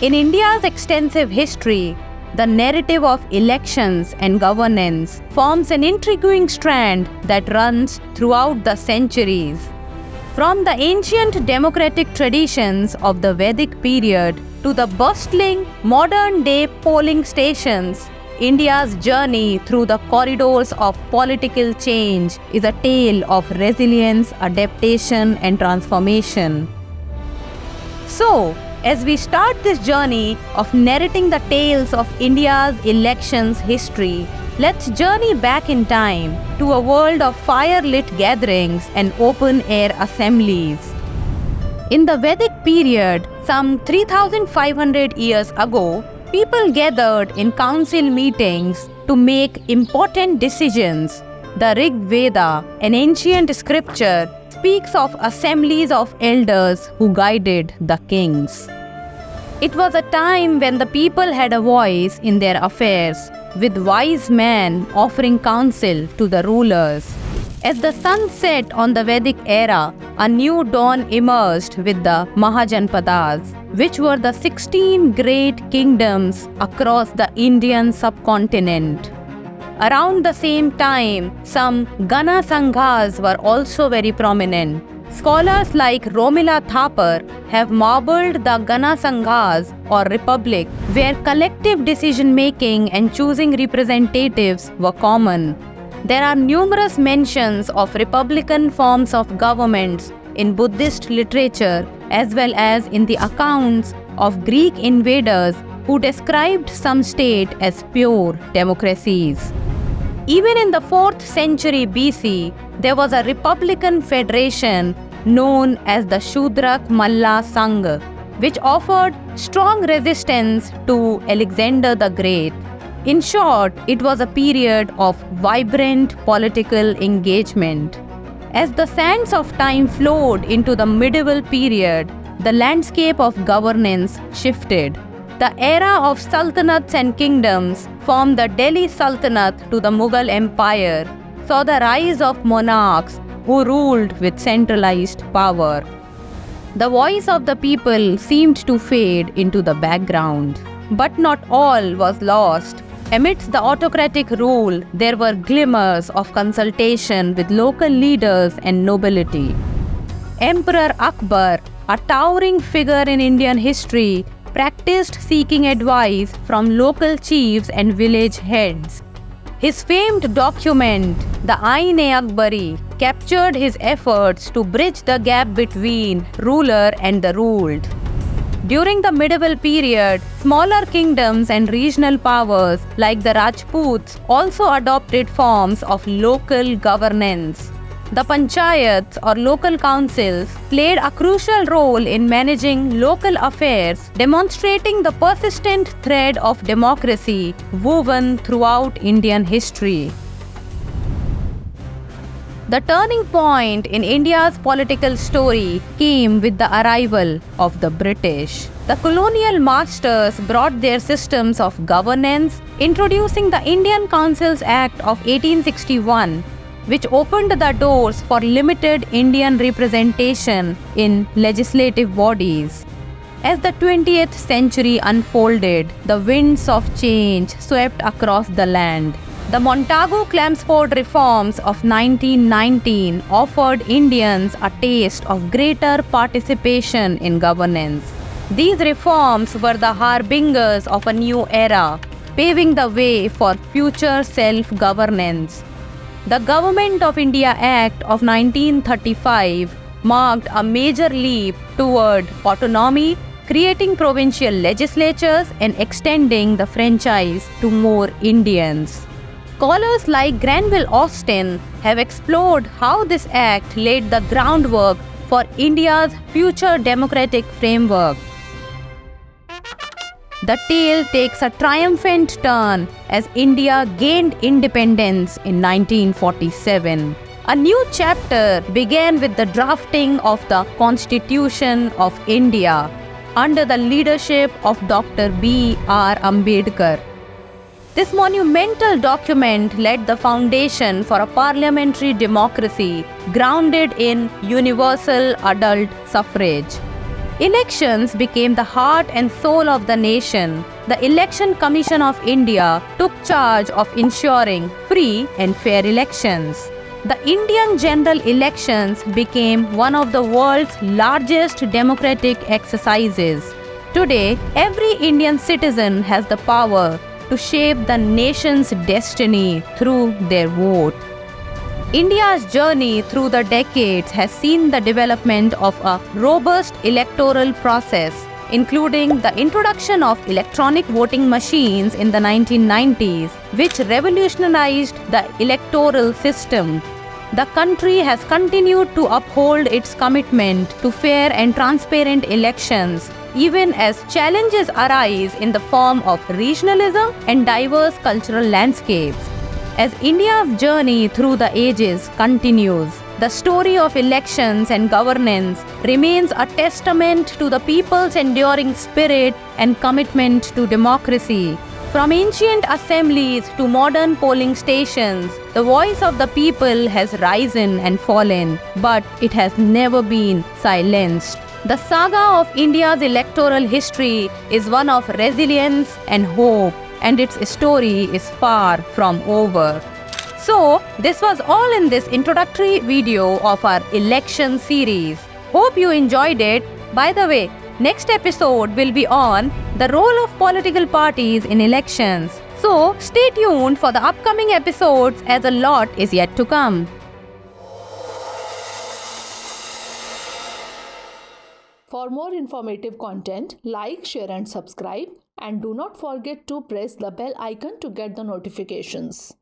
In India's extensive history, the narrative of elections and governance forms an intriguing strand that runs throughout the centuries. From the ancient democratic traditions of the Vedic period to the bustling modern-day polling stations, India's journey through the corridors of political change is a tale of resilience, adaptation, and transformation. So, as we start this journey of narrating the tales of India's elections history, let's journey back in time to a world of fire-lit gatherings and open-air assemblies. In the Vedic period, some 3,500 years ago, people gathered in council meetings to make important decisions. The Rig Veda, an ancient scripture, speaks of assemblies of elders who guided the kings. It was a time when the people had a voice in their affairs, with wise men offering counsel to the rulers. As the sun set on the Vedic era, a new dawn emerged with the Mahajanpadas, which were the 16 great kingdoms across the Indian subcontinent. Around the same time, some Gana Sanghas were also very prominent. Scholars like Romila Thapar have marbled the Gana Sanghas or republic, where collective decision-making and choosing representatives were common. There are numerous mentions of republican forms of governments in Buddhist literature as well as in the accounts of Greek invaders who described some state as pure democracies. Even in the 4th century BC, there was a republican federation known as the Shudrak Malla Sangh, which offered strong resistance to Alexander the Great. In short, it was a period of vibrant political engagement. As the sands of time flowed into the medieval period, the landscape of governance shifted. The era of sultanates and kingdoms, from the Delhi Sultanate to the Mughal Empire, saw the rise of monarchs who ruled with centralized power. The voice of the people seemed to fade into the background. But not all was lost. Amidst the autocratic rule, there were glimmers of consultation with local leaders and nobility. Emperor Akbar, a towering figure in Indian history, practiced seeking advice from local chiefs and village heads. His famed document, the Ain-e-Akbari, captured his efforts to bridge the gap between ruler and the ruled. During the medieval period, smaller kingdoms and regional powers like the Rajputs also adopted forms of local governance. The panchayats or local councils played a crucial role in managing local affairs, demonstrating the persistent thread of democracy woven throughout Indian history. The turning point in India's political story came with the arrival of the British. The colonial masters brought their systems of governance, introducing the Indian Councils Act of 1861, which opened the doors for limited Indian representation in legislative bodies. As the 20th century unfolded, the winds of change swept across the land. The Montagu-Chelmsford reforms of 1919 offered Indians a taste of greater participation in governance. These reforms were the harbingers of a new era, paving the way for future self-governance. The Government of India Act of 1935 marked a major leap toward autonomy, creating provincial legislatures and extending the franchise to more Indians. Scholars like Granville Austin have explored how this act laid the groundwork for India's future democratic framework. The tale takes a triumphant turn as India gained independence in 1947. A new chapter began with the drafting of the Constitution of India under the leadership of Dr. B.R. Ambedkar. This monumental document laid the foundation for a parliamentary democracy grounded in universal adult suffrage. Elections became the heart and soul of the nation. The Election Commission of India took charge of ensuring free and fair elections. The Indian general elections became one of the world's largest democratic exercises. Today, every Indian citizen has the power to shape the nation's destiny through their vote. India's journey through the decades has seen the development of a robust electoral process, including the introduction of electronic voting machines in the 1990s, which revolutionized the electoral system. The country has continued to uphold its commitment to fair and transparent elections, even as challenges arise in the form of regionalism and diverse cultural landscapes. As India's journey through the ages continues, the story of elections and governance remains a testament to the people's enduring spirit and commitment to democracy. From ancient assemblies to modern polling stations, the voice of the people has risen and fallen, but it has never been silenced. The saga of India's electoral history is one of resilience and hope, and its story is far from over. So, this was all in this introductory video of our election series. Hope you enjoyed it. By the way, next episode will be on the role of political parties in elections. So, stay tuned for the upcoming episodes as a lot is yet to come. For more informative content, like, share and subscribe, and do not forget to press the bell icon to get the notifications.